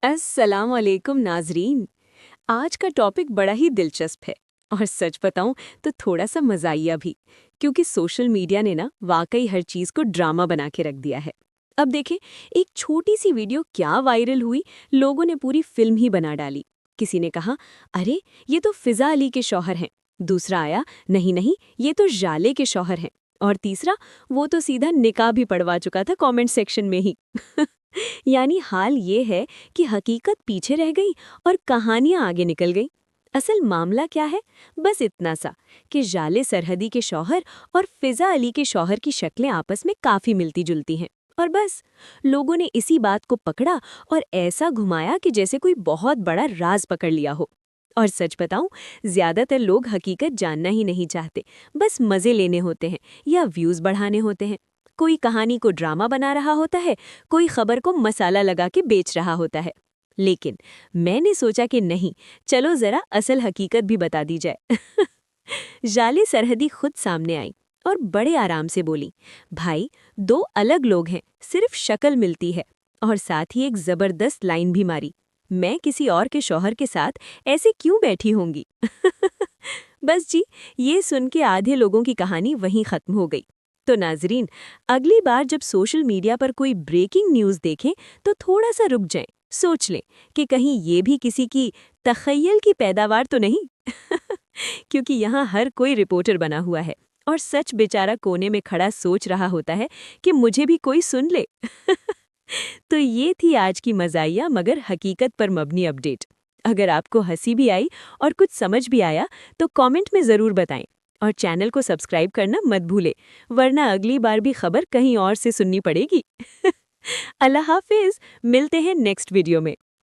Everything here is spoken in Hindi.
अस्सलाम वालेकुम नाजरीन। आज का टॉपिक बड़ा ही दिलचस्प है और सच बताऊं तो थोड़ा सा मजाइया भी, क्योंकि सोशल मीडिया ने ना वाकई हर चीज को ड्रामा बना के रख दिया है। अब देखें, एक छोटी सी वीडियो क्या वायरल हुई, लोगों ने पूरी फिल्म ही बना डाली। किसी ने कहा, अरे ये तो फिजा अली के शौहर हैं। दूसरा आया, नहीं नहीं ये तो जाले के शौहर हैं। और तीसरा, वो तो सीधा निकाह भी पढ़वा चुका था कमेंट सेक्शन में ही। यानी हाल ये है कि हकीकत पीछे रह गई और कहानियां आगे निकल गई। असल मामला क्या है? बस इतना सा कि जाले सरहदी के शौहर और फिजा अली के शौहर की शक्लें आपस में काफी मिलती जुलती हैं। और बस लोगों ने इसी बात को पकड़ा और ऐसा घुमाया कि जैसे कोई बहुत बड़ा राज पकड़ लिया हो। और सच बताऊं, ज्यादातर लोग हकीकत जानना ही नहीं चाहते, बस मजे लेने होते हैं या व्यूज बढ़ाने होते हैं। कोई कहानी को ड्रामा बना रहा होता है, कोई खबर को मसाला लगा के बेच रहा होता है। लेकिन मैंने सोचा कि नहीं, चलो जरा असल हकीकत भी बता दी जाए। जाले सरहदी खुद सामने आई और बड़े आराम से बोली, भाई, दो अलग लोग हैं, सिर्फ शक्ल मिलती है। और साथ ही एक जबरदस्त लाइन भी मारी, मैं किसी और के शौहर के साथ ऐसे क्यों बैठी होंगी। बस जी, ये सुन के आधे लोगों की कहानी वहीं खत्म हो गई। तो नाजरीन, अगली बार जब सोशल मीडिया पर कोई ब्रेकिंग न्यूज़ देखें तो थोड़ा सा रुक जाएं, सोच लें कि कहीं ये भी किसी की तख़य्युल की पैदावार तो नहीं। क्योंकि यहाँ हर कोई रिपोर्टर बना हुआ है और सच बेचारा कोने में खड़ा सोच रहा होता है कि मुझे भी कोई सुन ले। तो ये थी आज की मज़ाहिया मगर हकीकत पर मबनी अपडेट। अगर आपको हंसी भी आई और कुछ समझ भी आया तो कमेंट में ज़रूर बताएं और चैनल को सब्सक्राइब करना मत भूलें, वरना अगली बार भी खबर कहीं और से सुननी पड़ेगी। अल्लाह हाफिज़, मिलते हैं नेक्स्ट वीडियो में।